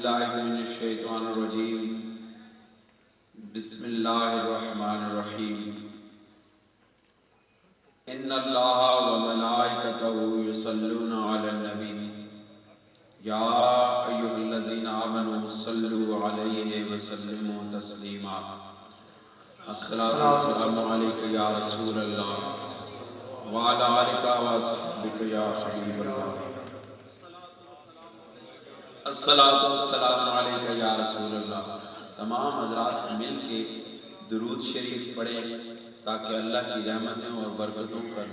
باللہ من الشیطان الرجیم بسم اللہ الرحمن الرحیم ان اللہ وملائکتہ یصلون علی النبی یا ایھا الذین آمنوا صلوا علیہ وسلموا تسلیما الصلاۃ والسلام علیک یا رسول اللہ وعلی آلک واصحابک یا حبیب اللہ الصلاۃ والسلام علیک یا رسول اللہ۔ تمام حضرات مل کے درود شریف پڑھیں تاکہ اللہ کی رحمتوں اور برکتوں کا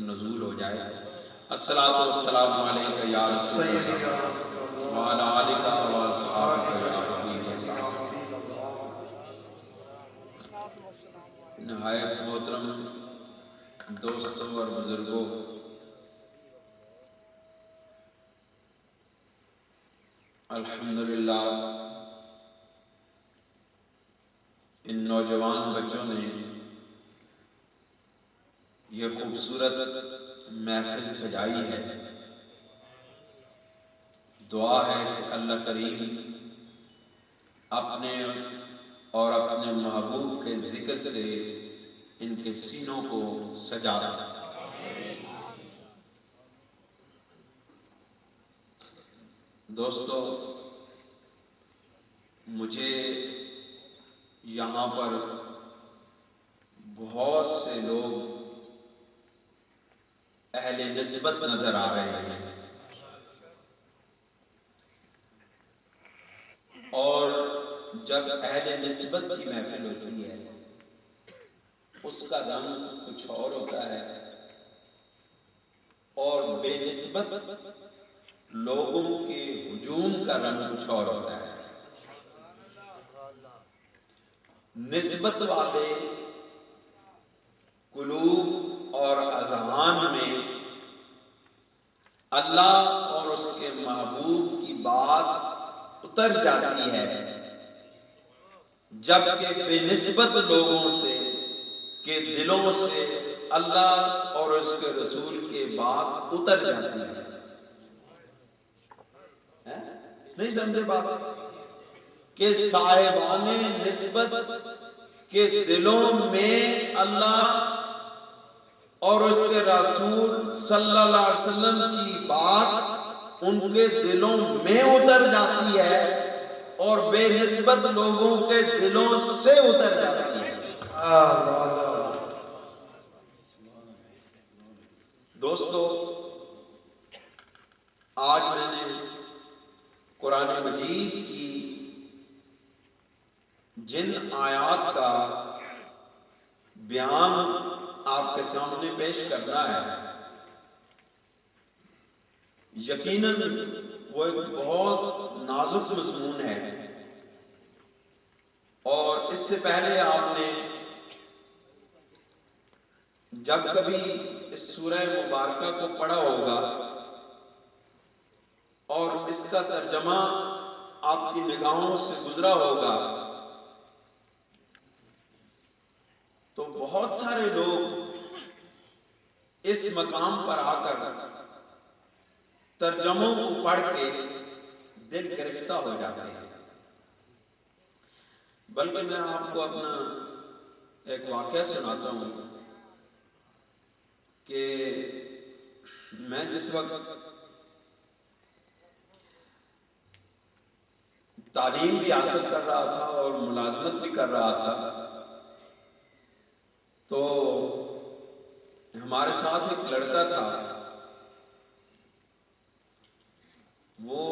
نزول ہو جائے۔ الصلاۃ والسلام علیک یا رسول اللہ وعلی آلک واصحابک یا حبیب اللہ۔ نہایت محترم دوستوں اور بزرگوں، الحمدللہ ان نوجوان بچوں نے یہ خوبصورت محفل سجائی ہے۔ دعا ہے کہ اللہ کریم اپنے اور اپنے محبوب کے ذکر سے ان کے سینوں کو سجا دے۔ دوستو، مجھے یہاں پر بہت سے لوگ اہل نسبت نظر آ رہے ہیں، اور جب اہل نسبت کی محفل ہوتی ہے اس کا رنگ کچھ اور ہوتا ہے، اور بے نسبت لوگوں کے ہجوم کا رنگ کچھ اور ہوتا ہے۔ نسبت والے قلوب اور اذہان میں اللہ اور اس کے محبوب کی بات اتر جاتی ہے، جبکہ بے نسبت لوگوں سے کے دلوں سے اللہ اور اس کے رسول کے بات اتر جاتی ہے۔ نہیں سمجھے بات؟ کہ صاحبان نسبت کے دلوں میں اللہ اور اس کے رسول صلی اللہ علیہ وسلم کی بات ان کے دلوں میں اتر جاتی ہے، اور بے نسبت لوگوں کے دلوں سے اتر جاتی ہے۔ دوستو، آج میں نے قرآن مجید کی جن آیات کا بیان آپ کے سامنے پیش کرنا ہے، یقیناً وہ ایک بہت نازک مضمون ہے، اور اس سے پہلے آپ نے جب کبھی اس سورہ مبارکہ کو پڑھا ہوگا اور اس کا ترجمہ آپ کی نگاہوں سے گزرا ہوگا، تو بہت سارے لوگ اس مقام پر آ کر ترجموں کو پڑھ کے دل گرفتہ ہو جاتے ہیں۔ بلکہ میں آپ کو اپنا ایک واقعہ سناتا ہوں کہ میں جس وقت تعلیم بھی حاصل کر رہا تھا اور ملازمت بھی کر رہا تھا، تو ہمارے ساتھ ایک لڑکا تھا، وہ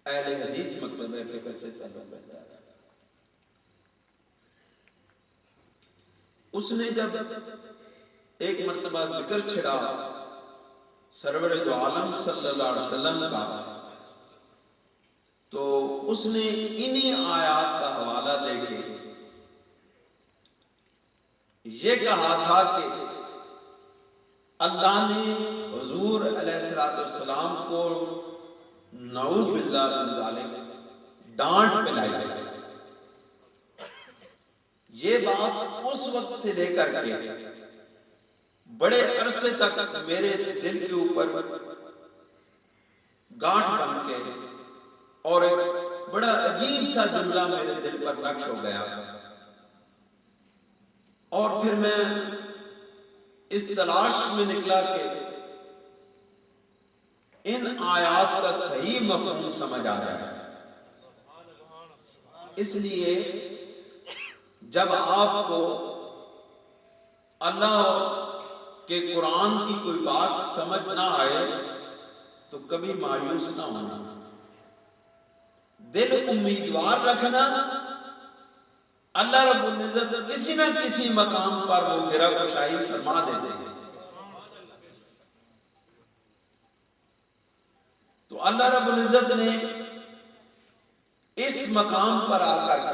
اہل حدیث مکتب فکر سے تعلق رکھتا تھا۔ اس نے جب ایک مرتبہ ذکر چھڑا سرور دو عالم صلی اللہ علیہ وسلم کا، تو اس نے انہی آیات کا حوالہ دے کے یہ کہا تھا کہ اللہ نے حضور علیہ السلام کو نعوذ باللہ من ذالک ڈانٹ پلائی۔ یہ بات اس وقت سے لے کر کے بڑے عرصے تک میرے دل کے اوپر گانٹھ بن کے اور ایک بڑا عجیب سا جملہ میرے دل پر نقش ہو گیا، اور پھر میں اس تلاش میں نکلا کہ ان آیات کا صحیح مفہوم سمجھ آ جائے۔ اس لیے جب آپ کو اللہ کے قرآن کی کوئی بات سمجھ نہ آئے تو کبھی مایوس نہ ہونا، دل امیدوار رکھنا، اللہ رب العزت کسی نہ کسی مقام پر وہ گرہ کشائی فرما دیتے ہیں۔ تو اللہ رب العزت نے اس مقام پر آ کر کے،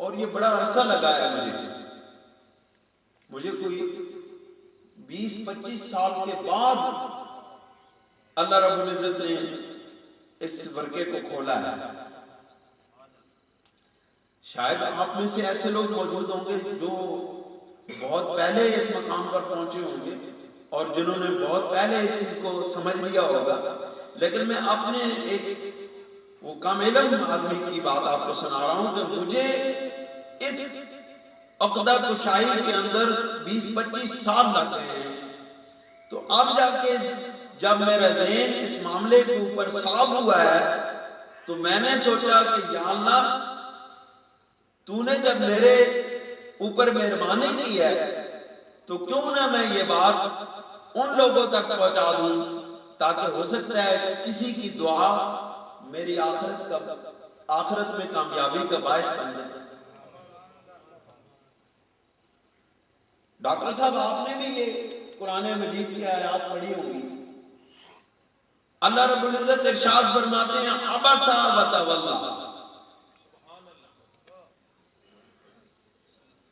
اور یہ بڑا عرصہ لگا ہے مجھے کوئی 20-25 سال کے بعد اللہ رب العزت نے اس ورقے کو کھولا ہے۔ شاید آپ میں سے ایسے لوگ موجود ہوں گے جو بہت پہلے اس مقام پر پہنچے ہوں گے اور جنہوں نے بہت پہلے اس چیز کو سمجھ لیا ہوگا، لیکن میں اپنے ایک وہ کم علم آدمی کی بات آپ کو سنا رہا ہوں کہ مجھے اس عقدہ کشائی کے اندر 20-25 سال لگ گئے ہیں۔ تو اب جا کے جب میرا ذہن اس معاملے کے اوپر صاف ہوا ہے تو میں نے سوچا کہ یا اللہ، تو نے جب میرے اوپر مہربانی کی ہے تو کیوں نہ میں یہ بات ان لوگوں تک پہنچا دوں تاکہ ہو سکتا ہے کہ کسی کی دعا میری آخرت میں کامیابی کا باعث بن جائے۔ ڈاکٹر صاحب، آپ نے بھی یہ قرآن مجید کی آیات پڑھی ہوگی۔ اللہ رب العزت ارشاد فرماتے ہیں عبسا وتولا۔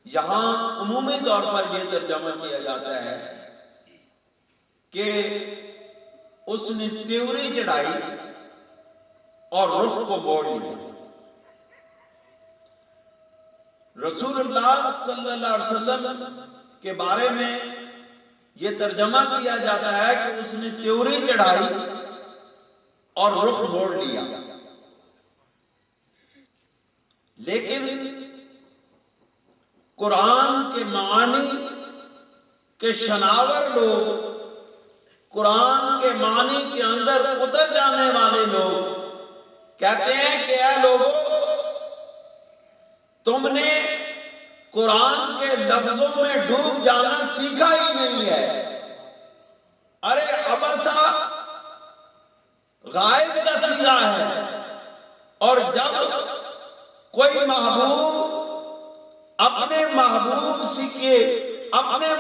یہاں عمومی طور پر یہ ترجمہ کیا جاتا ہے کہ اس نے تیوری چڑھائی اور رخ کو موڑ لیا۔ رسول اللہ صلی اللہ علیہ وسلم کے بارے میں یہ ترجمہ کیا جاتا ہے کہ اس نے تیوری چڑھائی اور رخ موڑ لیا، لیکن قرآن کے معنی کے شناور لوگ، قرآن کے معنی کے اندر اتر جانے والے لوگ کہتے ہیں کہ اے لوگوں، تم نے قرآن کے لفظوں میں ڈوب جانا سیکھا ہی نہیں ہے۔ ارے عبسا غائب کا صیغہ ہے، اور جب کوئی محبوب اپنے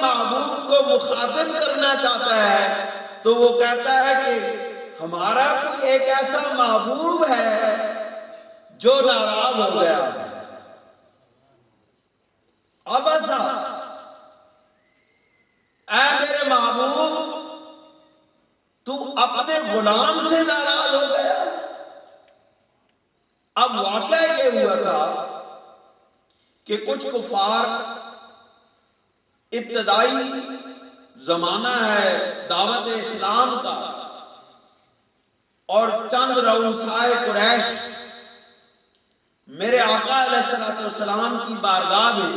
محبوب کو مخاطب کرنا چاہتا ہے تو وہ کہتا ہے کہ ہمارا کوئی ایک ایسا محبوب ہے جو ناراض ہو گیا ہے۔ عبسا، اے میرے محبوب، تو اپنے غلام سے ناراض ہو گیا۔ اب واقعہ یہ ہوا تھا کہ کچھ کفار، ابتدائی زمانہ ہے دعوت اسلام کا، اور چند رؤسائے قریش میرے آقا علیہ السلام کی بارگاہ میں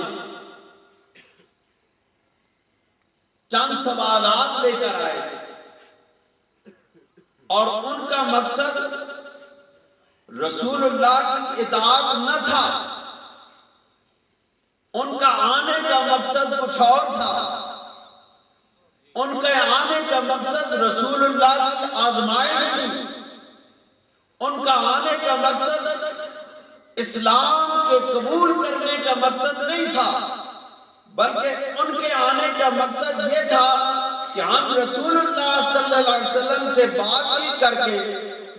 چند سوالات لے کر آئے تھے، اور ان کا مقصد رسول اللہ کی اطاعت نہ تھا، ان کا آنے کا مقصد کچھ اور تھا۔ ان کے آنے کا مقصد رسول اللہ کی آزمائش تھی، ان کا آنے کا مقصد اسلام کے قبول کرنے کا مقصد نہیں تھا، بلکہ ان کے آنے کا مقصد یہ تھا کہ ہم رسول اللہ صلی اللہ علیہ وسلم سے بات چیت کر کے،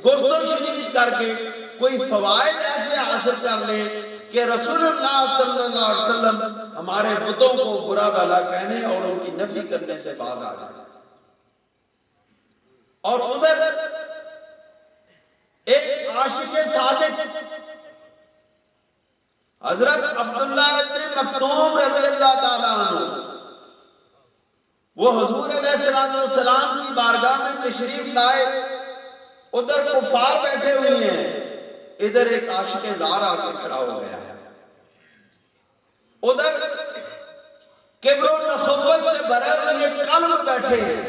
گفت و شنید کر کے کوئی فوائد ایسے حاصل کر لیں کہ رسول اللہ صلی اللہ علیہ وسلم ہمارے بتوں کو برا بھلا کہنے اور ان کی نفی کرنے سے باز آ جائے۔ اور ادھر ایک عاشق صادق حضرت عبداللہ ابن مکتوم رضی اللہ تعالیٰ عنہ، وہ حضور علیہ السلام کی بارگاہ میں تشریف لائے ادھر کفار بیٹھے ہوئے ہیں، ادھر ایک عاشق زار آ کے کھڑا ہو گیا ہے، ادھر کبر و نخوت سے بھرے ہوئے قلب بیٹھے ہیں،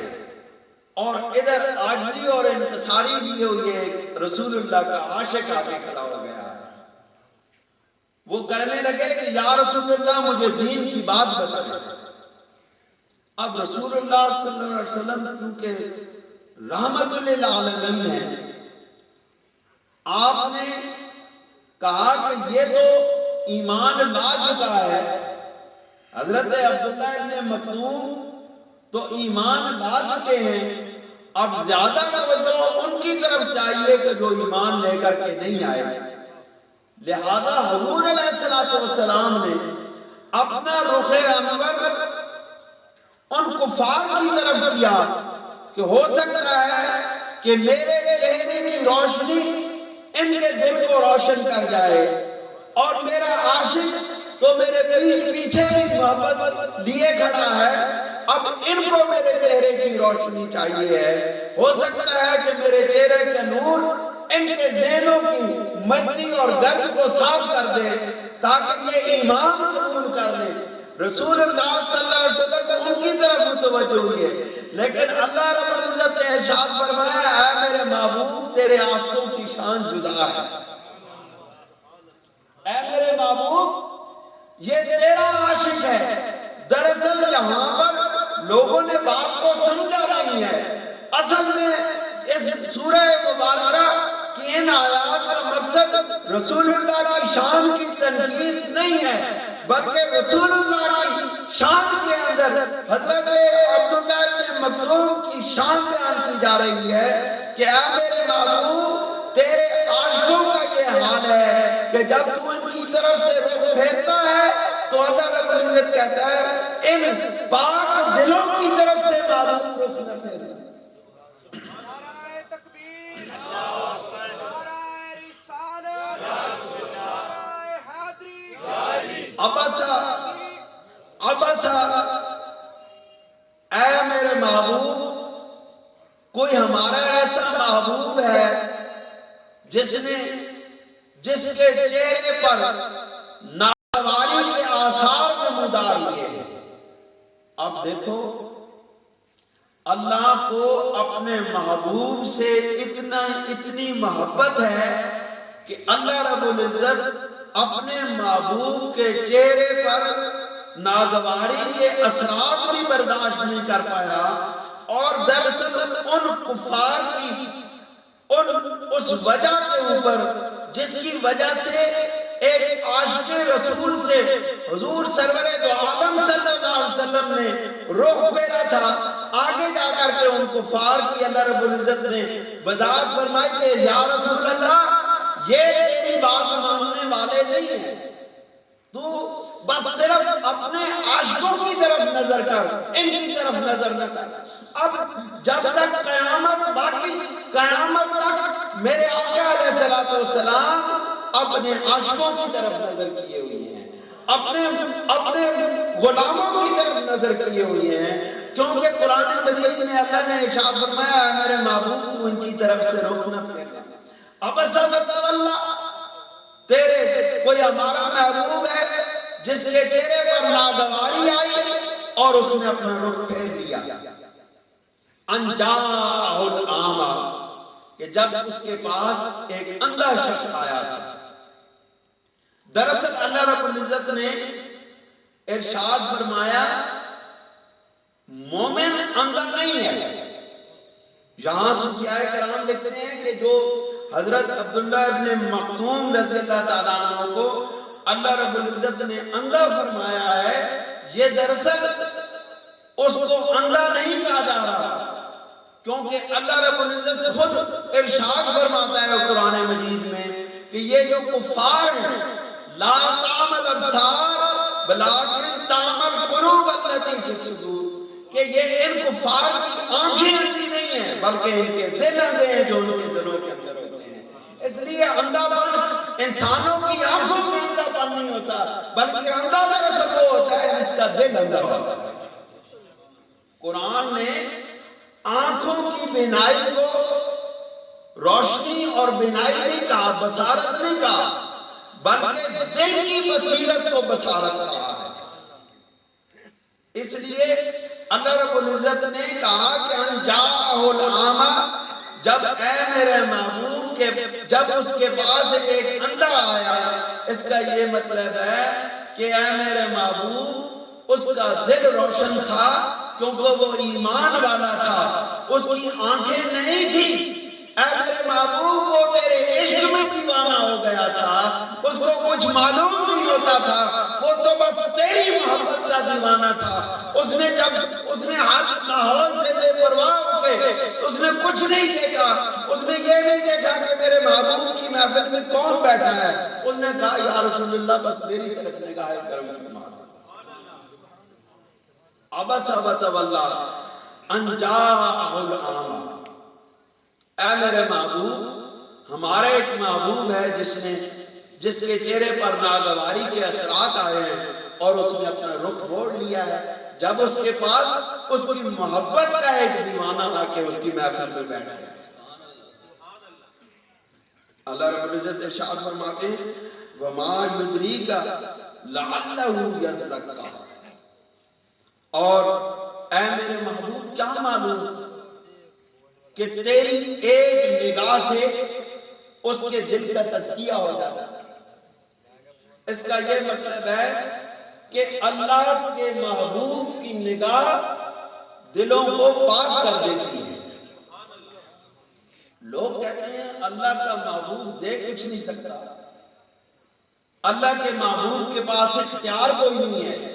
اور ادھر عاجزی اور انکساری لیے ہوئے ایک رسول اللہ کا عاشق آ کے کھڑا ہو گیا۔ وہ کہنے لگے کہ یا رسول اللہ مجھے دین کی بات بتائیں۔ اب رسول اللہ صلی اللہ علیہ وسلم کیونکہ رحمت للعالمین ہے، آپ نے کہا کہ یہ تو ایمان لا چکا ہے، حضرت عبداللہ ابن مکتوم تو ایمان لا چکے ہیں، اب زیادہ توجہ ان کی طرف چاہیے کہ جو ایمان لے کر کے نہیں آئے۔ لہذا حضور علیہ السلام نے اپنا رخ انور ان کفار کی طرف کیا کہ ہو سکتا ہے کہ میرے چہرے کی روشنی ان کے دل کو روشن کر جائے، اور میرا عاشق تو میرے پیچھے بھی محبت لیے کھڑا ہے، اب ان کو میرے چہرے کی روشنی چاہیے ہے، ہو سکتا ہے کہ میرے چہرے کے نور ان کے ذہنوں کی مٹی اور گرد کو صاف کر دے تاکہ یہ ایمان قبول کر لے۔ رسول اللہ صلی اللہ علیہ وسلم ان کی طرف متوجہ ہوئی ہے، لیکن اللہ رب العزت نے ارشاد فرمایا اے میرے محبوب تیرے عاشقوں کی شان جدا ہے، اے میرے محبوب یہ تیرا عاشق ہے۔ دراصل یہاں پر لوگوں نے بات کو سمجھا نہیں ہے، اصل میں اس سورہ مبارکہ کی ان آیات کا مقصد رسول اللہ کی شان کی تنقیص نہیں ہے، بلکہ رسول اللہ کی شان کے اندر حضرت عبداللہ بن مکتوم کی شان بیان کی جا رہی ہے کہ اے میرے محبوب تیرے عاشقوں کا یہ حال ہے کہ جب تو ان کی طرف سے رخ پھیرتا ہے تو اللہ رب العزت کہتا ہے ان پاک دلوں کی طرف سے محبوب رخ نہ پھیرتا۔ ابسا اے میرے محبوب کوئی ہمارا ایسا محبوب ہے جس کے چہرے پر ناگواری کے آثار نمودار ہوئے ہیں۔ اب دیکھو اللہ کو اپنے محبوب سے اتنی محبت ہے کہ اللہ رب العزت اپنے محبوب کے چہرے پر ناگواری کے اثرات بھی برداشت نہیں کر پایا، اور دراصل ان کفار کی اس وجہ کے اوپر جس کی وجہ سے ایک عاشق رسول سے حضور سرور دو عالم صلی اللہ علیہ وسلم نے رخ پھیرا تھا، آگے جا کر کے ان کفار کی اللہ رب العزت نے وضاحت فرمائی کہ یا رسول اللہ یہ تیری بات ماننے والے نہیں ہیں، تو بس صرف اپنے عاشقوں کی طرف نظر کر، ان کی طرف نظر نہ کر۔ اب جب تک قیامت باقی، قیامت تک میرے آقا علیہ السلام اپنے عاشقوں کی طرف نظر کیے ہوئے ہیں، اپنے غلاموں کی طرف نظر کیے ہوئے ہیں، کیونکہ قرآن مجید میں اللہ نے ارشاد فرمایا ہے میرے محبوب تو ان کی طرف سے رخ نہ پھیرنا۔ اب اللہ تیرے کوئی ہمارا محبوب ہے جس کے چہرے پر ناگواری آئی اور اس نے اپنا رخ پھیر لیا۔ انجاہ العامہ کہ جب اس کے پاس ایک اندھا شخص آیا تھا، دراصل اللہ رب العزت نے ارشاد فرمایا مومن اندھا نہیں ہے۔ یہاں صوفیاء کرام لکھتے ہیں کہ جو حضرت عبداللہ ابن مکتوم رضی اللہ تعالیٰ عنہ کو اللہ رب العزت نے اندھا فرمایا ہے، یہ دراصل اس کو اندھا نہیں کہا جا رہا، کیونکہ اللہ رب العزت خود ارشاد فرماتا ہے قرآن مجید میں کہ یہ جو کفار ہیں لا تعمل ابصار بلکن تعمل قلوب التي في الصدور، کہ یہ ان کفار کی آنکھیں اندھی نہیں ہیں بلکہ ان کے دل اندھے ہیں جو ان کے دلوں کے اندر ہوتے ہیں۔ اس لیے اندھا پن انسانوں کی آنکھوں میں اندھا پن نہیں ہوتا، بلکہ اندھا دراصل وہ ہوتا ہے جس کا دل اندھا ہوتا ہے۔ قرآن نے آنکھوں کی بینائی کو روشنی اور بینائی نہیں کہا، بصارت نہیں کہا، بلکہ دل کی بصیرت کو بصارت کہا ہے۔ اس لیے اللہ رب العزت نے کہا کہ انجاءہ العامہ، جب اے میرے محبوب کے جب اس کے پاس ایک اندھا آیا، اس کا یہ مطلب ہے کہ اے میرے محبوب اس کا دل روشن تھا کیونکہ وہ ایمان والا تھا، اس کی آنکھیں نہیں تھی۔ اے میرے محبوب وہ تیرے عشق میں دیوانہ ہو گیا تھا، اس کو کچھ معلوم نہیں ہوتا تھا، وہ تو بس تیری محبت کا دیوانہ تھا۔ اس نے ہر ماحول سے بے پرواہ ہو کے اس نے کچھ نہیں دیکھا، اس نے یہ نہیں دیکھا کہ میرے محبوب کی محفل میں کون بیٹھا ہے، اس نے کہا یا رسول اللہ بس میری طرف نگاہ کرم فرما۔ عبس واللہ ان جاءہ العامہ، اے میرے محبوب، ہمارا ایک محبوب ہے جس کے چہرے پر ناگواری کے اثرات آئے ہیں اور اس نے اپنا رخ موڑ لیا ہے، جب اس کے پاس اس کی محبت کا ایک دیوانہ آ کے اس کی محفل میں بیٹھ گیا۔ اللہ رب العزت ارشاد فرماتے ہیں وَمَا يُدْرِيكَ لَعَلَّهُ يَزَّكَّىٰ، اور اے میرے محبوب کیا معلوم کہ تیری ایک نگاہ سے اس کے دل کا تزکیہ ہو جاتا ہے۔ اس کا یہ مطلب ہے کہ اللہ کے محبوب کی نگاہ دلوں کو پاک کر دیتی ہے۔ لوگ کہتے ہیں اللہ کا محبوب دیکھ کچھ نہیں سکتا، اللہ کے محبوب کے پاس اختیار کوئی نہیں ہے۔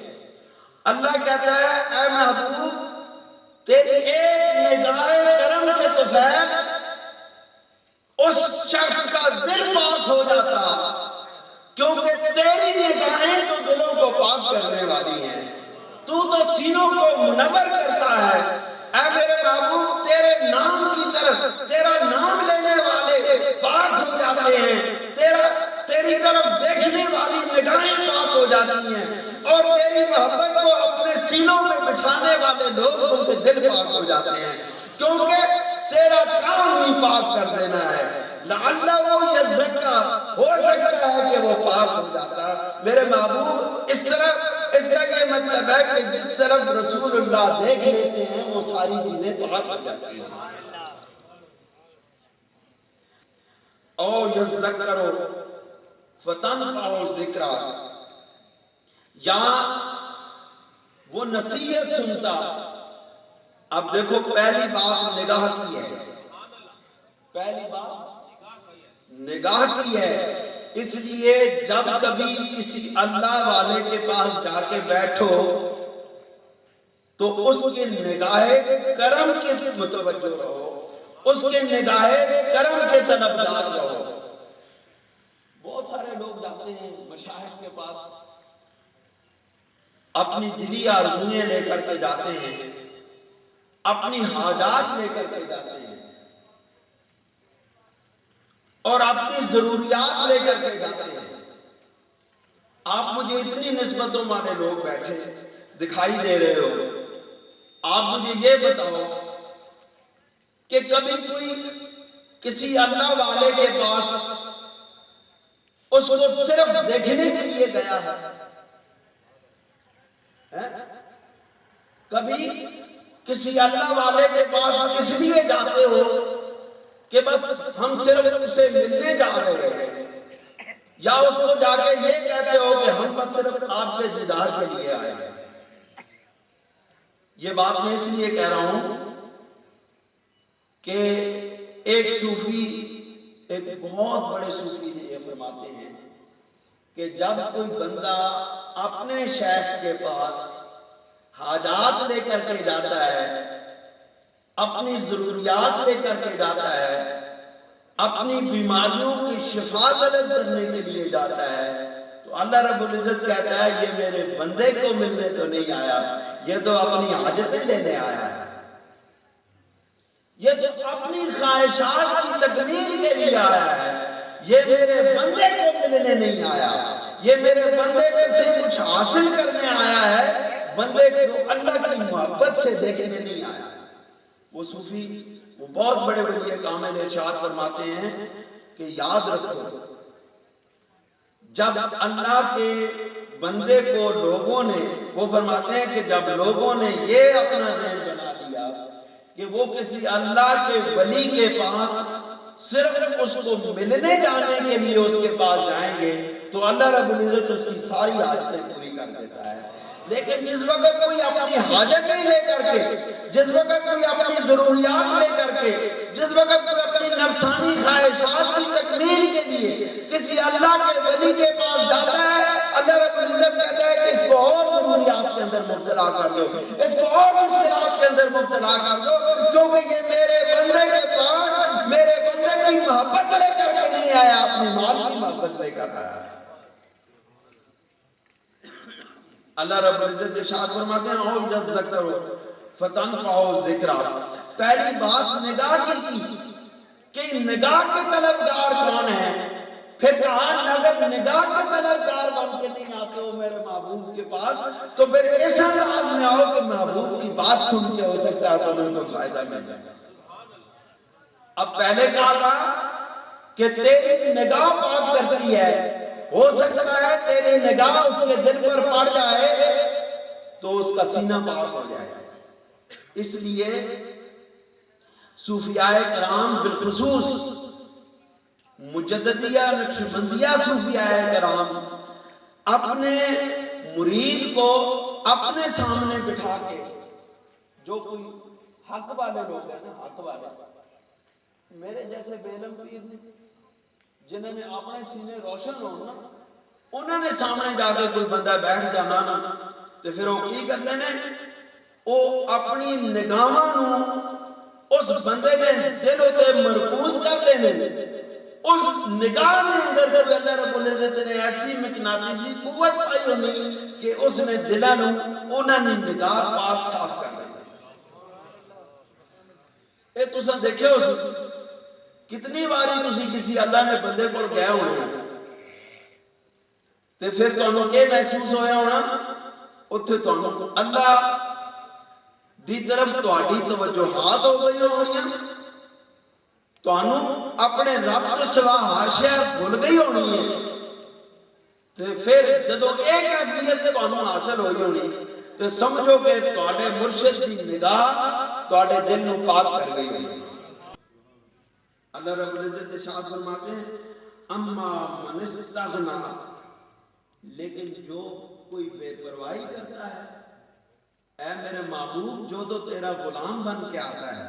اللہ کہتا ہے اے محبوب تیری ایک نگاہ کرم کے طفیل اس شخص کا دل پاک ہو جاتا، کیونکہ تیری نگاہیں تو دلوں کو پاک کرنے والی ہیں، تو سینوں کو منور کرتا ہے۔ اے میرے محبوب تیرے نام کی طرف، تیرا نام لینے والے پاک ہو جاتے ہیں، تیری طرف دیکھنے والی نگاہیں پاک ہو جاتی ہیں، اور تیری محبت کو اپنے سینوں میں بٹھانے والے لوگوں کے دل پاک ہو جاتے ہیں، کیونکہ تیرا کام ہی پاک کر دینا ہے۔ لعلہ یزکیٰ، ہو سکتا ہے کہ وہ پاک ہو جاتا۔ میرے محبوب اس کا یہ مطلب ہے کہ جس طرف رسول اللہ دیکھ لیتے ہیں وہ ساری چیزیں پاک ہو جاتی ہیں۔ او یذکر فتنفع ذکرہ، یہاں وہ نصیحت سنتا۔ اب دیکھو پہلی بات نگاہ کی ہے، پہلی بات نگاہ کی ہے، اس لیے جب کبھی کسی اللہ والے کے پاس جا کے بیٹھو تو اس کے نگاہ کرم کے متوجہ رہو، اس کے نگاہ کرم کے طلبگار رہو۔ بہت سارے لوگ جاتے ہیں مشائخ کے پاس، اپنی دلی آرزوئیں لے کر کے جاتے ہیں، اپنی حاجات لے کر کے جاتے ہیں، اور اپنی ضروریات لے کر کے جاتے ہیں۔ آپ مجھے اتنی نسبتوں والے لوگ بیٹھے دکھائی دے رہے ہو، آپ مجھے یہ بتاؤ کہ کبھی کوئی کسی اللہ والے کے پاس اس کو صرف دیکھنے کے لیے گیا ہے؟ کبھی کسی اللہ والے کے پاس اس لیے جاتے ہو کہ بس ہم صرف اسے ملنے جا رہے ہیں، یا اس کو جا کے یہ کہتے ہو کہ ہم بس صرف آپ کے دیدار کے لیے آئے ہیں؟ یہ بات میں اس لیے کہہ رہا ہوں کہ ایک صوفی، ایک بہت بڑے صوفی نے یہ فرماتے ہیں کہ جب کوئی بندہ اپنے شیخ کے پاس حاجات لے کر کے جاتا ہے، اپنی ضروریات لے کر کے جاتا ہے، اپنی بیماریوں کی شفا طلب کرنے کے لیے جاتا ہے، تو اللہ رب العزت کہتا ہے یہ میرے بندے کو ملنے تو نہیں آیا، یہ تو اپنی حاجتیں لینے آیا ہے، یہ تو اپنی خواہشات کی تکمیل کے لیے آیا ہے، یہ میرے بندے کو ملنے نہیں آیا، یہ میرے بندے میں سے کچھ حاصل کرنے آیا ہے، بندے کو اللہ کی محبت سے دیکھنے نہیں آیا۔ وہ صوفی وہ بہت بڑے ولی کامل ارشاد فرماتے ہیں کہ یاد رکھو جب اللہ کے بندے کو لوگوں نے، وہ فرماتے ہیں کہ جب لوگوں نے یہ اپنا ذہن بنا لیا کہ وہ کسی اللہ کے ولی کے پاس صرف اس کو ملنے جانے کے لیے اس کے پاس جائیں گے تو اللہ رب العزت اس کی ساری حاجتیں پوری کر دیتا ہے. لیکن جس وقت کوئی اپنی حاجتیں لے کر کے، جس وقت کوئی اپنی ضروریات لے کر کے، جس وقت کوئی اپنی نفسانی خواہشات کی تکمیل کے لیے کسی اللہ کے ولی کے پاس جاتا ہے، اللہ رب العزت کہتا ہے کہ اس کو اور ضروریات کے اندر مبتلا کر دو، اس کو اور مشکلات کے اندر مبتلا کر دو، کیونکہ یہ میرے بندے کے پاس میرے بندے کی محبت لے کر کے نہیں آیا، اپنی مال کی محبت لے کر آیا. اللہ رب العزت ارشاد فرماتے ہیں او یذکروا فتنفعوا ذکرا. پہلی بات نگاہ کی کہ نگاہ کے طلبگار کون ہیں، پھر کہا اگر نگاہ کے طلبگار بن کے نہیں آتے ہو میرے محبوب کے پاس تو پھر اس انداز میں آؤ کہ محبوب کی بات سن کے ہو سکتا ہے تو انہیں کو فائدہ مل جائے. اب پہلے کہا تھا کہ تیری نگاہ پاک کرتی ہے، ہو سکتا ہے تیری نگاہ اس کے دل پر پڑ جائے تو اس کا سینہ پاک ہو جائے. اس لیے صوفیاء کرام بالخصوص مجددیہ نقشبندیہ صوفیاء کرام اپنے مرید کو اپنے سامنے بٹھا کے، جو کوئی حق والے لوگ ہیں نا، حق والے میرے جیسے بے علم پیر جنہوں نے اپنے سینے روشن ہو نا، انہوں نے سامنے جا کے کوئی بندہ بیٹھ جانا نا تو پھر وہ کی کرتے ہیں، وہ اپنی نگاہاں نو اس بندے کے دل تے مرکوز کرتے ہیں. اس نگاہ میں اندر جب اللہ رب العزت نے ایسی مقناطیسی قوت پائی ہونی کہ اس نے دلاں نو انہاں نے نگاہ پاک صاف کر دیا. اے تساں دیکھو کتنی باری تسی کسی اللہ نے بندے کو گئے ہونے تے پھر تانوں کیا محسوس ہویا ہونا، اتھے تانوں اللہ دی طرف تہاڈی توجہات ہو گئی ہونیاں، تانوں اپنے رب تو سوا ہر شے بھول گئی ہونی ہے. تے پھر جدوں ایک کیفیت تانوں حاصل ہوئی ہونی تے سمجھو کہ تہاڈے مرشد دی نگاہ تہاڈے دل نو پاک کر گئی ہونی. اللہ رب العزت ارشاد فرماتے ہیں اما من استغنا، لیکن جو کوئی بے پرواہی کرتا ہے، اے میرے محبوب جو تو تیرا غلام بن کے آتا ہے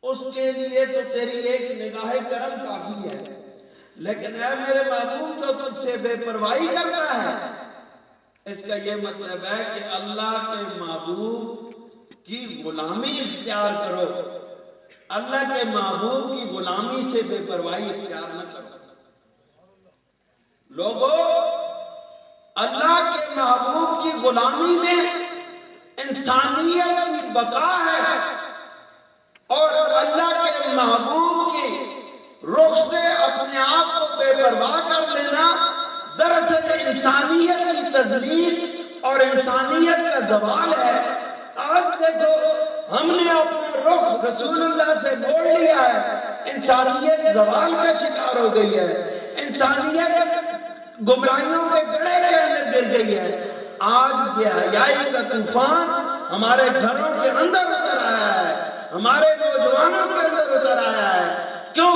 اس کے لیے تو تیری ایک نگاہ کرم کافی ہے، لیکن اے میرے محبوب جو تجھ سے بے پرواہی کرتا ہے، اس کا یہ مطلب ہے کہ اللہ کے محبوب کی غلامی اختیار کرو، اللہ کے محبوب کی غلامی سے بے پرواہی اختیار نہ کرو. لوگوں اللہ کے محبوب کی غلامی میں انسانیت کی بقا ہے، اور اللہ کے محبوب کی رخ سے اپنے آپ کو بے پرواہ کر لینا دراصل انسانیت کی تذلیل اور انسانیت کا زوال ہے. آج دیکھو ہم نے اپنا رخ رسول اللہ سے موڑ لیا ہے، انسانیت زوال کا شکار ہو گئی ہے، انسانیت گمراہیوں کے گڑھے کے اندر گر گئی ہے. آج بے حیائی کا طوفان ہمارے گھروں کے اندر اتر آیا ہے، ہمارے نوجوانوں کے اندر اتر آیا ہے. کیوں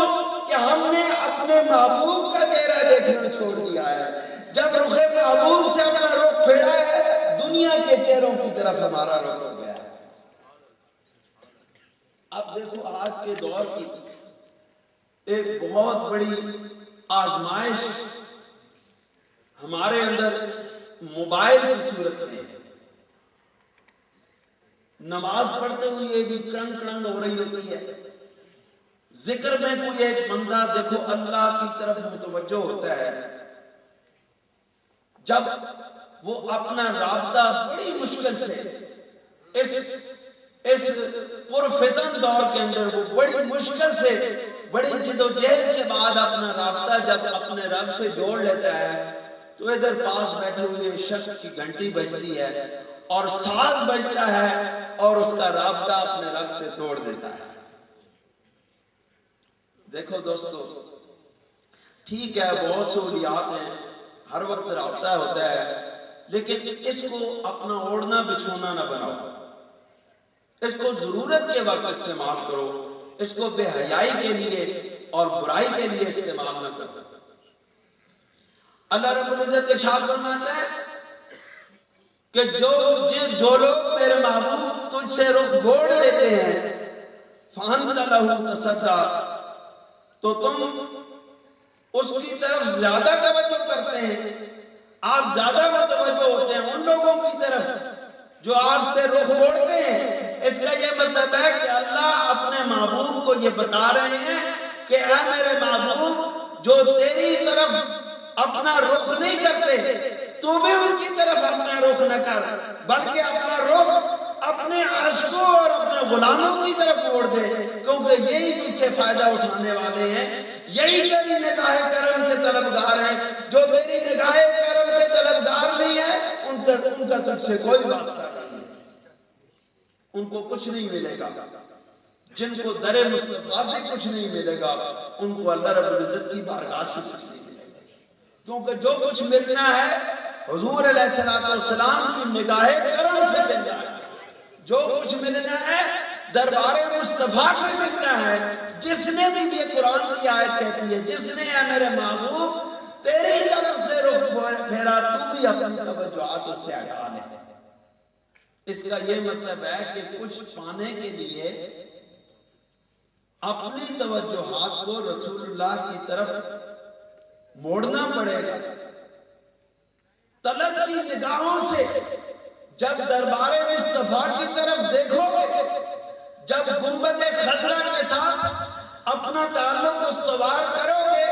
کہ ہم نے اپنے محبوب کا چہرہ دیکھنا چھوڑ دیا ہے. جب رخ محبوب سے اپنا رخ پھیرا ہے، دنیا کے چہروں کی طرف ہمارا رخ ہو گیا ہے. اب دیکھو آج کے دور کی ایک بہت بڑی آزمائش ہمارے اندر موبائل کی صورت میں ہے. نماز پڑھتے ہوئے بھی کرنگ کرنگ ہو رہی ہوتی ہے، ذکر میں کوئی ایک بندہ دیکھو اللہ کی طرف متوجہ ہوتا ہے، جب وہ اپنا رابطہ بڑی مشکل سے اس پرفتن دور کے اندر وہ بڑی مشکل سے بڑی جدوجہد کے بعد اپنا رابطہ جب اپنے رب سے جوڑ لیتا ہے تو ادھر پاس بیٹھے ہوئے شخص کی گھنٹی بجتی ہے اور ساز بجتا ہے اور اس کا رابطہ اپنے رب سے توڑ دیتا ہے. دیکھو دوستو، ٹھیک ہے بہت سہولیات ہیں، ہر وقت رابطہ ہوتا ہے، لیکن اس کو اپنا اوڑھنا بچھونا نہ بناؤ، اس کو ضرورت کے وقت استعمال کرو، اس کو بے حیائی کے لیے اور برائی کے لیے استعمال نہ کرو۔ اللہ رب العزت ارشاد فرماتا ہے کہ جو لوگ میرے محبوب تجھ سے رخ موڑ لیتے ہیں فَأَنْتَ لَهُ تَصَدَّى، تو تم اس کی طرف زیادہ توجہ کرتے ہیں، آپ زیادہ متوجہ ہوتے ہیں ان لوگوں کی طرف جو آپ سے رخ موڑتے ہیں۔ اس کا یہ مطلب ہے کہ اللہ اپنے محبوب کو یہ بتا رہے ہیں کہ اے میرے محبوب، جو تیری طرف اپنا رخ نہیں کرتے تو بھی ان کی طرف اپنا رخ نہ کر، بلکہ اپنا رخ اپنے عاشقوں اور اپنے غلاموں کی طرف موڑ دے، کیونکہ یہی تجھ سے فائدہ اٹھانے والے ہیں، یہی تیری نگاہ کرم کے طلبگار ہیں۔ جو تیری نگاہ کرم کے طلبگار نہیں ہے ان کا تجھ سے کوئی واسطہ نہیں ہے، ان کو کچھ نہیں ملے گا۔ جن کو در مصطفیٰ سے کچھ نہیں ملے گا ان کو اللہ رب العزت کی بارگاہ سے کچھ نہیں ملے گا، کیونکہ جو کچھ ملنا ہے حضور علیہ السلام کی نگاہ کرم سے مل جائے گا، جو کچھ ملنا ہے دربار مصطفیٰ سے ملنا ہے۔ جس نے بھی یہ قرآن کی آیت کہتی ہے، جس نے اے میرے محبوب تیری طرف سے رخ پھیرا، تو بھی اپنی توجہات اس سے ہٹا لے۔ اس کا یہ مطلب ہے کہ کچھ پانے کے لیے اپنی توجہات کو رسول اللہ کی طرف موڑنا پڑے گا۔ طلب کی نگاہوں سے جب دربار مصطفیٰ کی طرف دیکھو گے، جب گنبد خضرا کے ساتھ اپنا تعلق استوار کرو گے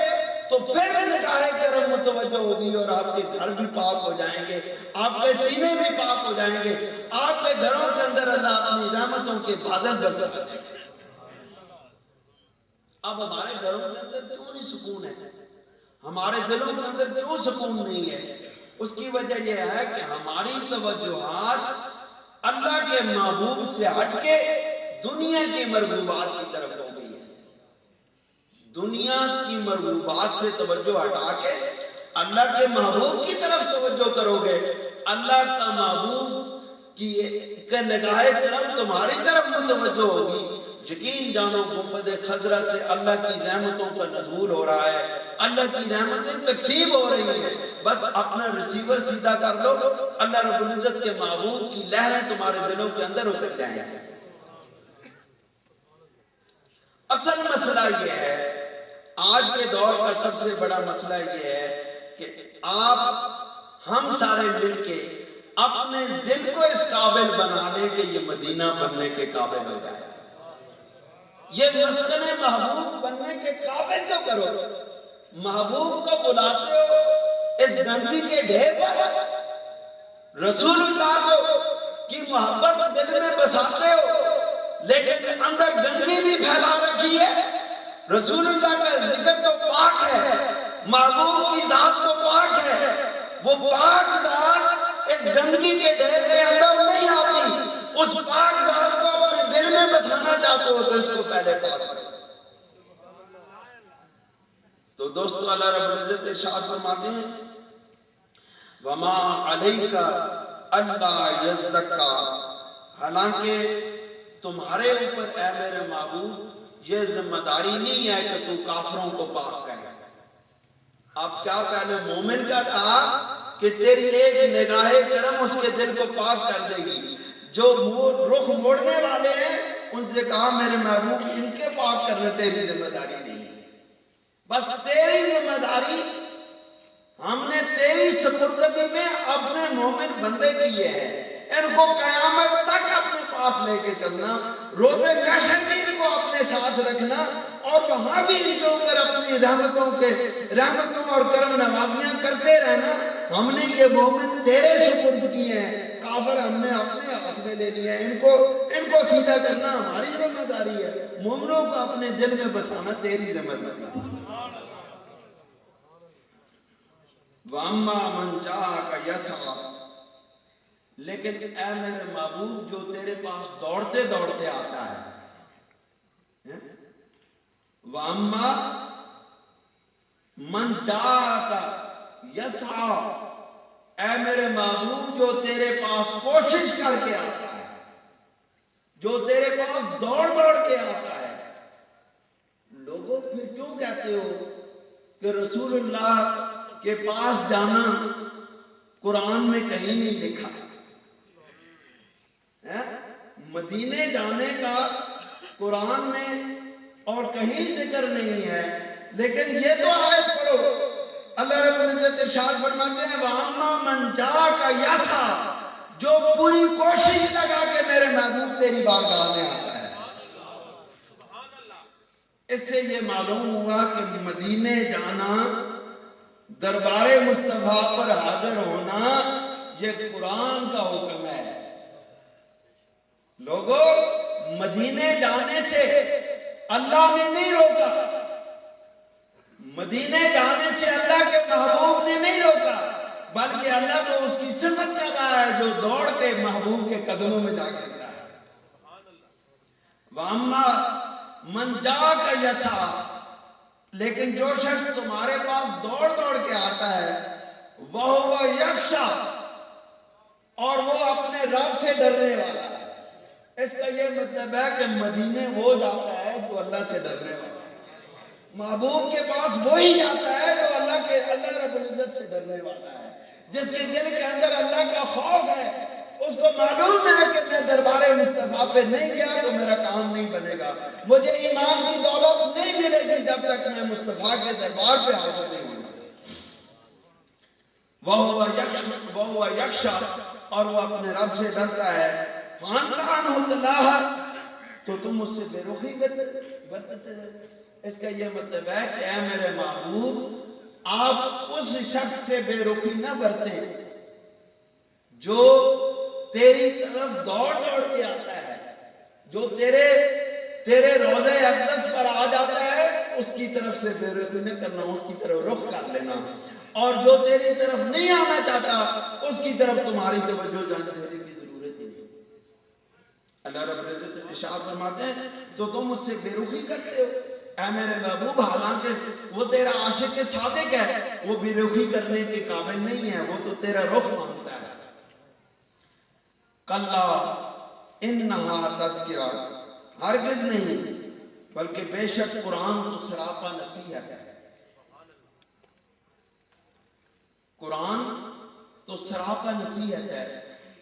تو پھر نگاہ کرم متوجہ ہوگی اور آپ کے گھر بھی پاک ہو جائیں گے، آپ کے سینے بھی پاک ہو جائیں گے، آپ کے گھروں کے اندر اللہ اپنی رحمتوں کے بادل برسا سکتے ہیں۔ اب ہمارے گھروں کے اندر کیوں نہیں سکون ہے؟ ہمارے دلوں کے اندر کیوں سکون نہیں ہے؟ اس کی وجہ یہ ہے کہ ہماری توجہات اللہ کے محبوب سے ہٹ کے دنیا کی مرغوبات کی طرف ہو گئی ہے۔ دنیا کی مرغوبات سے توجہ ہٹا کے اللہ کے محبوب کی طرف توجہ کرو گے، اللہ کا محبوب کی نگاہ کرم تمہاری طرف متوجہ ہوگی۔ یقین جانو گنبد خضرا سے اللہ کی رحمتوں کا نزول ہو رہا ہے، اللہ کی رحمتیں تقسیم ہو رہی ہیں، بس اپنا ریسیور سیدھا کر لو، اللہ رب العزت کے محبوب کی لہریں تمہارے دلوں کے اندر اتر جائیں گے۔ اصل مسئلہ یہ ہے، آج کے دور کا سب سے بڑا مسئلہ یہ ہے کہ ہم سارے مل کے اپنے دل کو اس قابل بنا لیں کہ یہ مدینہ بننے کے قابل ہو جائے، یہ مسکن محبوب بننے کے قابل تو کرو۔ محبوب کو بلاتے ہو اس گندگی کے ڈھیر پر، رسول اللہ کی محبت دل میں بساتے ہو لیکن اندر گندگی بھی پھیلا رکھی ہے۔ رسول اللہ کا ذکر تو پاک ہے، محبوب کی ذات تو پاک ہے، وہ پاک ذات اس گندگی کے ڈھیر کے اندر نہیں آتی۔ اس پاک ذات کو اپنے دل میں بسانا چاہتے ہو تو اس کو پہلے پاک کرو۔ تو دوستو اللہ رب العزت ارشاد فرماتے ہیں وَمَا عَلَيْكَ أَلَّا يَزَّكَّى، حالانکہ تمہارے اوپر اے میرے محبوب یہ ذمہ داری نہیں ہے کہ تو کافروں کو پاک کرے۔ اب کیا پہلے مومن کا کہا کہ تیری ایک نگاہ کرم اس کے دل کو پاک کر دے گی، جو رخ موڑنے والے ہیں ان سے کہا میرے محبوب ان کے پاک کرنے تیری ذمہ داری نہیں ہے، بس تیری ذمہ داری ہم نے تیری سپردگی میں اپنے مومن بندے کیے ہیں، ان کو قیامت تک اپنے پاس لے کے چلنا، روز محشر بھی ان کو اپنے ساتھ رکھنا اور وہاں بھی ان کے اوپر اپنی رحمتوں اور کرم نوازیاں کرتے رہنا۔ ہم نے یہ مومن تیرے سپرد کیے ہیں، کافر ہم نے اپنے ہاتھ میں لے لیا ہے، ان کو سیدھا کرنا ہماری ذمہ داری ہے، مومنوں کو اپنے دل میں بسانا تیری ذمہ داری ہے۔ وَأَمَّا مَنْ جَاءَكَ يَسْعَىٰ، لیکن اے میرے محبوب جو تیرے پاس دوڑتے دوڑتے آتا ہے، وَأَمَّا مَنْ جَاءَكَ يَسْعَى، اے میرے محبوب جو تیرے پاس کوشش کر کے آتا ہے، جو تیرے پاس دوڑ دوڑ کے آتا ہے، لوگوں پھر کیوں کہتے ہو کہ رسول اللہ کے پاس جانا قرآن میں کہیں نہیں لکھا؟ مدینے جانے کا قرآن میں اور کہیں ذکر نہیں ہے، لیکن یہ تو آیت پڑھو، اللہ رب العزت ارشاد فرماتے ہیں وَأَمَّا مَنْ جَاءَكَ يَسْعَىٰ، جو پوری کوشش لگا کے میرے محبوب تیری بارگاہ میں آتا ہے۔ اس سے یہ معلوم ہوا کہ مدینے جانا، دربار مصطفیٰ پر حاضر ہونا، یہ قرآن کا حکم ہے۔ لوگوں، مدینے جانے سے اللہ نے نہیں روکا، مدینے جانے سے اللہ کے محبوب نے نہیں روکا، بلکہ اللہ تو اس کی صفت کر رہا ہے جو دوڑ کے محبوب کے قدموں میں جا کے رہا ہے۔ وَأَمَّا مَنْ جَاءَكَ يَسْعَىٰ، لیکن جو شخص تمہارے پاس دوڑ دوڑ کے آتا ہے، وَهُوَ يَخْشَىٰ، اور وہ اپنے رب سے ڈرنے والا ہے۔ اس کا یہ مطلب ہے کہ مدینے وہ جاتا ہے جو اللہ سے ڈرنے والا ہے، محبوب کے پاس وہی جاتا ہے جو اللہ رب العزت سے ڈرنے والا ہے، جس کے دل کے اندر اللہ کا خوف ہے، اس کو معلوم ہے کہ میں دربار مصطفیٰ پہ نہیں گیا تو میرا کام نہیں بنے گا، مجھے ایمان کی دولت نہیں ملے گی جب تک میں مصطفیٰ کے دربار پہ حاضر نہیں ہوں۔ وَهُوَ يَخْشَىٰ، اور وہ اپنے رب سے ڈرتا ہے۔ فَأَنْتَ عَنْهُ تَلَاهَا، تو تم اس سے بے رخی برتتے ہیں۔ اس کا یہ مطلب ہے کہ اے میرے محبوب، آپ اس شخص سے بے رخی نہ برتیں جو تیری طرف دوڑ دوڑ کے آتا ہے، جو تیرے روضہ اقدس پر آ جاتا ہے، اس کی طرف سے بے رخی نہ کرنا، اس کی طرف رخ کر لینا، اور جو تیری طرف نہیں آنا چاہتا اس کی طرف تمہاری توجہ جانے دینے کی ضرورت نہیں۔ اللہ رب العزت ارشاد فرماتے ہیں تو تم اس سے بے رخی کرتے ہو، اے میرے محبوب، حالانکہ وہ تیرا عاشق صادق ہے، وہ بے رخی کرنے کے قابل نہیں ہے، وہ تو تیرا رخ مانگتا ہے۔ کلا انہا تذکرہ، ہرگز نہیں، بلکہ بے شک قرآن تو سراپا نصیحت ہے۔ قرآن تو سراپا نصیحت ہے۔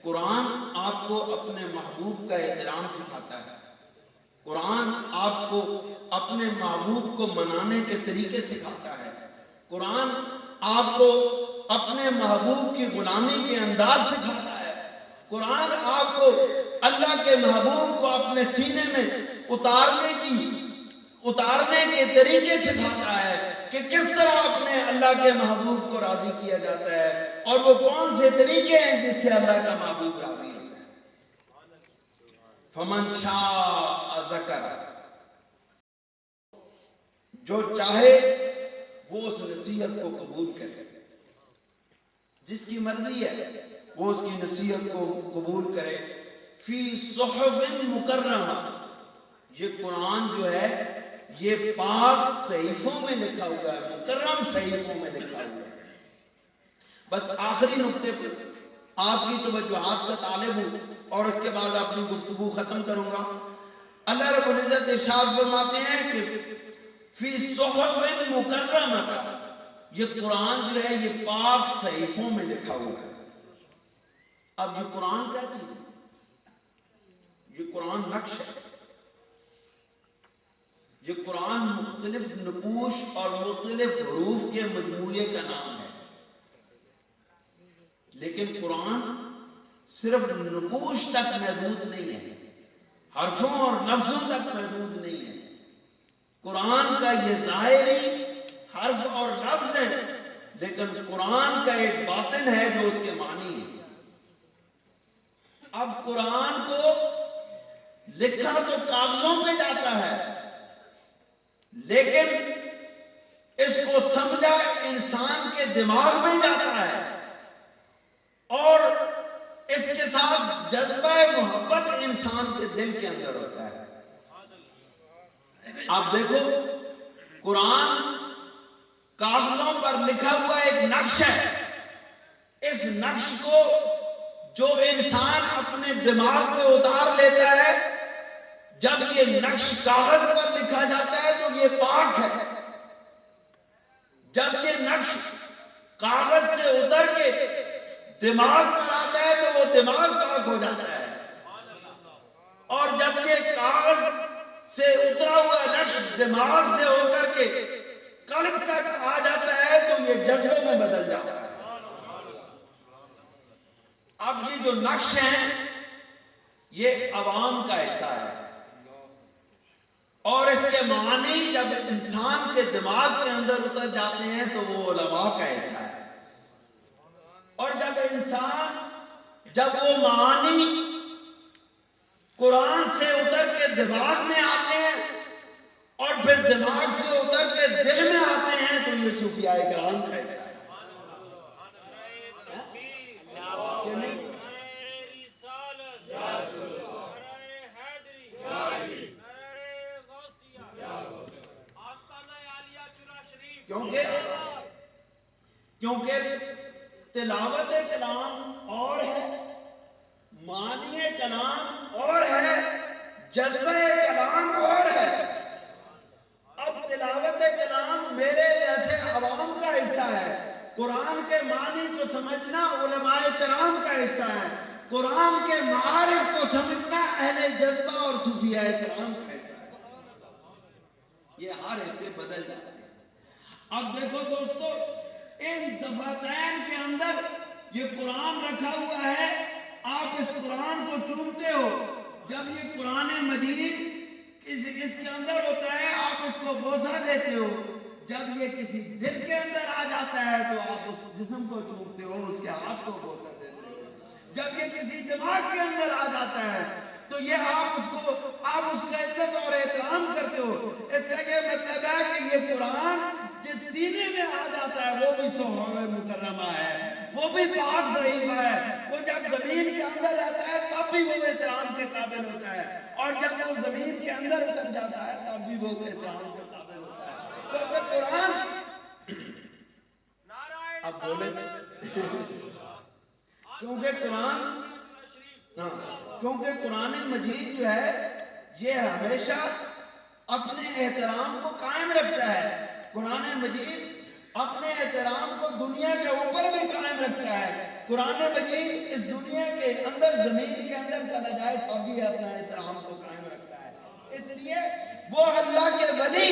قرآن آپ کو اپنے محبوب کا احترام سکھاتا ہے، قرآن آپ کو اپنے محبوب کو منانے کے طریقے سکھاتا ہے، قرآن آپ کو اپنے محبوب کی غلامی کے انداز سکھاتا ہے، قرآن آپ کو اللہ کے محبوب کو اپنے سینے میں اتارنے کے طریقے سکھاتا ہے کہ کس طرح اپنے اللہ کے محبوب کو راضی کیا جاتا ہے، اور وہ کون سے طریقے ہیں جس سے اللہ کا محبوب راضی ہوتا ہے۔ فمن شاء ذکر، جو چاہے وہ اس نصیحت کو قبول کرے، جس کی مرضی ہے وہ اس کی نصیحت کو قبول کرے۔ فی صحف مکرمہ، یہ قرآن جو ہے یہ پاک صحیفوں میں لکھا ہوا ہے، مکرم صحیفوں میں لکھا ہوا ہے۔ بس آخری نقطے پر آپ کی توجہات کا طالب ہوں اور اس کے بعد اپنی گفتگو ختم کروں گا۔ اللہ رب العزت ارشاد فرماتے ہیں کہ فی صحف مکرمہ، یہ قرآن جو ہے یہ پاک صحیفوں میں لکھا ہوا ہے۔ اب یہ قرآن کیا چیز ہے؟ یہ قرآن نقش ہے، یہ قرآن مختلف نقوش اور مختلف حروف کے مجموعے کا نام ہے، لیکن قرآن صرف نقوش تک محدود نہیں ہے، حرفوں اور لفظوں تک محدود نہیں ہے۔ قرآن کا یہ ظاہری حرف اور لفظ ہے، لیکن قرآن کا ایک باطن ہے جو اس کے معنی ہے۔ اب قرآن کو لکھا تو کاغذوں پہ جاتا ہے، لیکن اس کو سمجھا انسان کے دماغ میں جاتا ہے، اور اس کے ساتھ جذبہ محبت انسان کے دل کے اندر ہوتا ہے۔ آپ دیکھو قرآن کاغذوں پر لکھا ہوا ایک نقش ہے. اس نقش کو جو انسان اپنے دماغ میں اتار لیتا ہے، جب یہ نقش کاغذ پر لکھا جاتا ہے تو یہ پاک ہے. جب یہ نقش کاغذ سے اتر کے دماغ پر آتا ہے تو وہ دماغ پاک ہو جاتا ہے. اور جب یہ کاغذ سے اترا ہوا نقش دماغ سے ہو کر کے قلب تک آ جاتا ہے تو یہ جذبے میں بدل جاتا ہے. اب یہ جو نقش ہیں یہ عوام کا حصہ ہے، اور اس کے معنی جب انسان کے دماغ کے اندر اتر جاتے ہیں تو وہ علماء کا حصہ ہے. اور جب وہ معانی قرآن سے اتر کے دماغ میں آتے ہیں اور پھر دماغ سے اتر کے دل میں آتے ہیں تو یہ صوفیاء کرام کا حصہ ہے. کیونکہ تلاوت کلام اور ہے، معنی کلام اور ہے، جذبہ کلام اور ہے. اب تلاوت کلام میرے جیسے عوام کا حصہ ہے، قرآن کے معنی کو سمجھنا علماء کرام کا حصہ ہے، قرآن کے معارف کو سمجھنا اہل جذبہ اور صوفیاء کرام کا حصہ ہے. یہ ہر حصے بدل جاتے ہیں. اب دیکھو دوستو، ان دفاتین کے اندر یہ قرآن رکھا ہوا ہے، آپ اس قرآن کو چومتے ہو. جب یہ قرآن مجید اس کے اندر ہوتا ہے آپ اس کو بوسہ دیتے ہو. جب یہ کسی دل کے اندر آ جاتا ہے تو آپ اس جسم کو چومتے ہو، اس کے ہاتھ کو بوسہ دیتے ہو. جب یہ کسی دماغ کے اندر آ جاتا ہے تو یہ آپ اس کا عزت اور احترام کرتے ہو. اس کا یہ مطلب ہے کہ یہ قرآن جس سینے میں آ جاتا ہے وہ بھی صحف مکرمہ ہے، وہ بھی پاک ضعیفہ ہے. وہ جب زمین کے اندر رہتا ہے تب بھی وہ احترام کے قابل ہوتا ہے، اور جب وہ زمین کے اندر اتر جاتا ہے تب بھی وہ احترام کے قابل ہوتا ہے. کیونکہ قرآن اب بولے کیونکہ قرآن مجید جو ہے یہ ہمیشہ اپنے احترام کو قائم رکھتا ہے. قرآن مجید اپنے احترام کو دنیا کے اوپر بھی قائم رکھتا ہے. قرآن مجید اس دنیا کے اندر زمین کے اندر چلا جائے تب بھی اپنا احترام کو قائم رکھتا ہے. اس لیے وہ اللہ کے ولی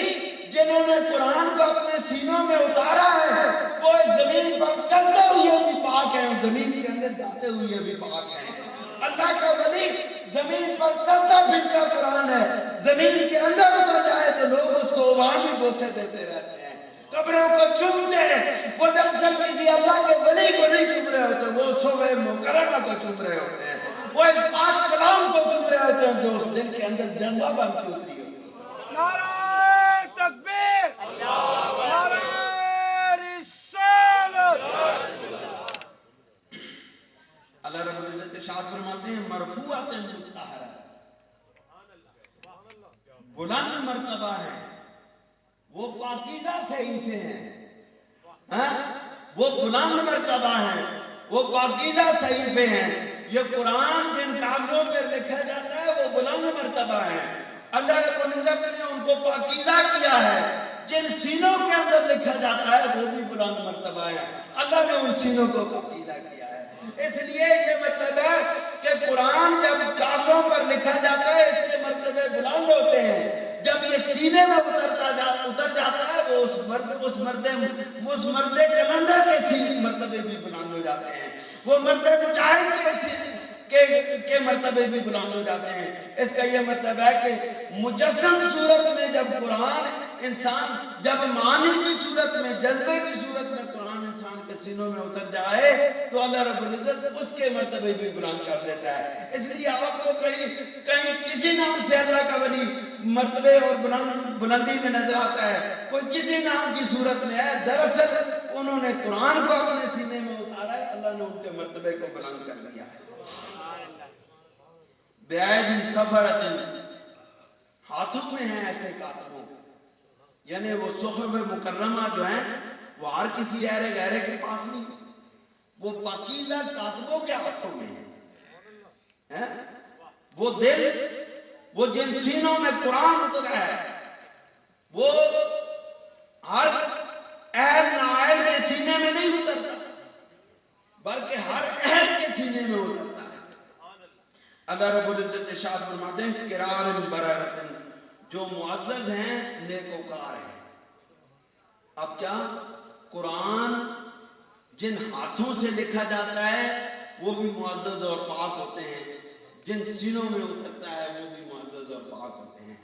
جنہوں نے قرآن کو اپنے سینوں میں اتارا ہے وہ اس زمین پر چلتے ہوئے بھی پاک ہیں، زمین کے اندر جاتے ہوئے بھی پاک ہیں. اللہ کا ولی زمین پر چلتا پھرتا قرآن ہے، زمین کے اندر اتر جائے تو لوگ اس کو عوامی بوسے دیتے رہتے ہیں، قبروں کو چومتے ہیں. وہ دراصل کسی اللہ کے ولی کو نہیں چوم رہے ہوتے، وہ صحف مکرمہ کو چوم رہے ہوتے ہیں، وہ اس پاک کلام کو چوم رہے ہوتے ہیں جو اس دل کے اندر جذبہ بن کے اتری ہوتی ہے. نعرہ تکبیر، نعرہ رسالت. اللہ رب العزت ارشاد فرماتے ہیں مرفوعۃ مطہرہ، بلند مرتبہ ہے، وہ پاکیزہ صحیفے ہیں، وہ بلند مرتبہ ہیں، وہ پاکیزہ صحیفے ہیں. یہ قرآن جن کاغذوں پر لکھا جاتا ہے وہ بلند مرتبہ ہے. اللہ رب العزت نے ان کو پاکیزہ کیا ہے. جن سینوں کے اندر لکھا جاتا ہے وہ بھی بلند مرتبہ ہے، اللہ نے ان سینوں کو پاکیزہ کیا ہے. اس لیے یہ مطلب ہے کہ قرآن جب کاغذوں پر لکھا جاتا ہے اس کے مرتبے بلند ہوتے ہیں. جب یہ سینے میں اتر جاتا ہے وہ اس مرد کلندر کے سینے مرتبے بھی بلند ہو جاتے ہیں، وہ مرد مجاہد کے مرتبے بھی بلند ہو جاتے ہیں. اس کا یہ مطلب ہے کہ مجسم صورت میں جب قرآن انسان جب معنی کی صورت میں جذبے کی صورت میں قرآن انسان کے سینوں میں اتر جائے تو اللہ رب العزت اس کے مرتبے بھی بلند کر دیتا ہے. اس لیے آپ کو کہیں کسی نام سے اللہ کا ولی مرتبے اور بلندی میں نظر آتا ہے، کوئی کسی نام کی صورت میں ہے، دراصل انہوں نے قرآن کو اپنے سینے میں اتارا ہے، اللہ نے ان کے مرتبے کو بلند کر دیا ہے. بیعید سفرتن، ہاتھوں میں ہیں ایسے کاتبوں، یعنی وہ صحف مکرمہ جو ہیں وہ ہر کسی اہل غیرے کے پاس نہیں، وہ پاکیزہ کاتبوں کے ہاتھوں میں ہیں۔ وہ دل، وہ جن سینوں میں قرآن اترا ہے، وہ ہر اہل نااہل کے سینے میں نہیں اترتا، بلکہ ہر اہل کے سینے میں اترتا ہے۔ اللہ رب العزت ارشاد فرماتے ہیں کرام بررۃ، جو معزز ہیں نیکوکار ہیں۔ اب کیا قرآن جن ہاتھوں سے لکھا جاتا ہے وہ بھی معزز اور پاک ہوتے ہیں، جن سینوں میں اترتا ہے وہ بھی معزز اور پاک ہوتے ہیں۔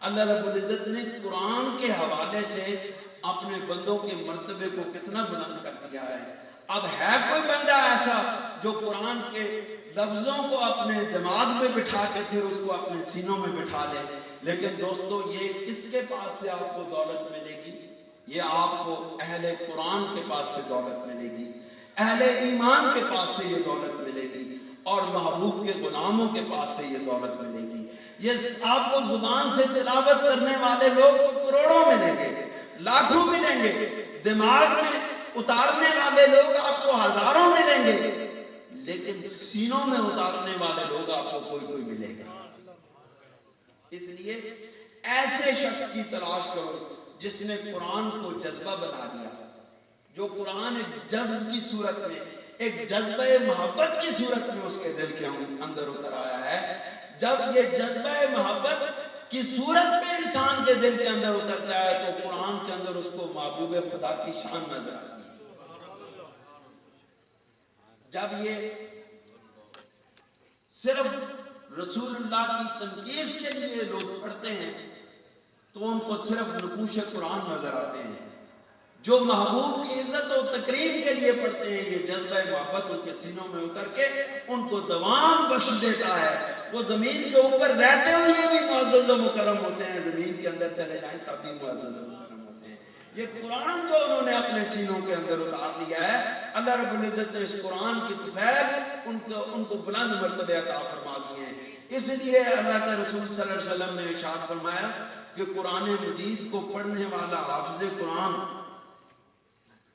اللہ رب العزت نے قرآن کے حوالے سے اپنے بندوں کے مرتبے کو کتنا بلند کر دیا ہے۔ اب ہے کوئی بندہ ایسا جو قرآن کے لفظوں کو اپنے دماغ میں بٹھا کے پھر اس کو اپنے سینوں میں بٹھا لے؟ لیکن دوستو یہ کس کے پاس سے آپ کو دولت ملے گی؟ یہ آپ کو اہل قرآن کے پاس سے دولت ملے گی، اہل ایمان کے پاس سے یہ دولت ملے گی، اور محبوب کے غلاموں کے پاس سے یہ دولت ملے گی۔ یہ آپ کو زبان سے تلاوت کرنے والے لوگ تو کروڑوں ملیں گے، لاکھوں ملیں گے، دماغ میں اتارنے والے لوگ آپ کو ہزاروں ملیں گے، لیکن سینوں میں اتارنے والے لوگ آپ کو کوئی کوئی ملے گا۔ اس لیے ایسے شخص کی تلاش کرو جس نے قرآن کو جذبہ بنا دیا، جو قرآن ایک جذب کی صورت میں، ایک جذبہ محبت کی صورت میں اس کے دل کے اندر اتر آیا ہے۔ جب یہ جذبہ محبت کی صورت میں انسان کے دل کے اندر اترتا ہے تو قرآن کے اندر اس کو محبوب خدا کی شان نظر آتی ہے۔ جب یہ صرف رسول اللہ کی تنقید کے لیے لوگ پڑھتے ہیں تو ان کو صرف نقوش قرآن نظر آتے ہیں، جو محبوب کی عزت و تکریم کے لیے پڑھتے ہیں یہ جذبہ محبت ان کے سینوں میں اتر کے ان کو دوام بخش دیتا ہے۔ وہ زمین کے اوپر رہتے ہوئے بھی معزز و مکرم ہوتے ہیں، زمین کے اندر چلے جائیں تب بھی معزز و مکرم ہوتے ہیں۔ یہ قرآن جو انہوں نے اپنے سینوں کے اندر اتار لیا ہے، اللہ رب العزت نے اس قرآن کی طفیل ان کو بلند مرتبے عطا فرما دیے ہیں۔ اس لیے اللہ کے رسول صلی اللہ علیہ وسلم نے ارشاد فرمایا کہ قرآن مجید کو پڑھنے والا حافظ قرآن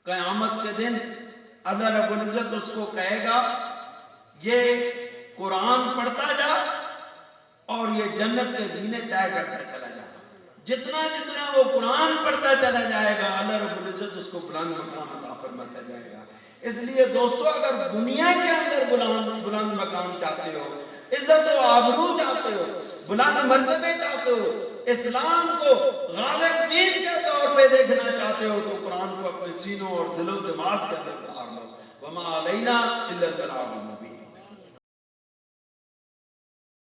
قیامت کے دن اللہ رب العزت اس کو کہے گا یہ قرآن پڑھتا جا اور یہ جنت کے زینے طے کرتا چلا جا۔ جتنا جتنا وہ قرآن پڑھتا چلا جائے گا اللہ رب العزت اس کو بلند مقام عطا فرماتا جائے گا۔ اس لیے دوستو اگر دنیا کے اندر بلند مقام چاہتے ہو، عزت و آبرو چاہتے ہو، بلند مرتبے چاہتے ہو، اسلام کو غالب دین کے طور پہ دیکھنا چاہتے ہو تو قرآن کو اپنے سینوں اور دل و دماغ کے اندر اتار لو۔ وما علینا الا البلاغ المبین۔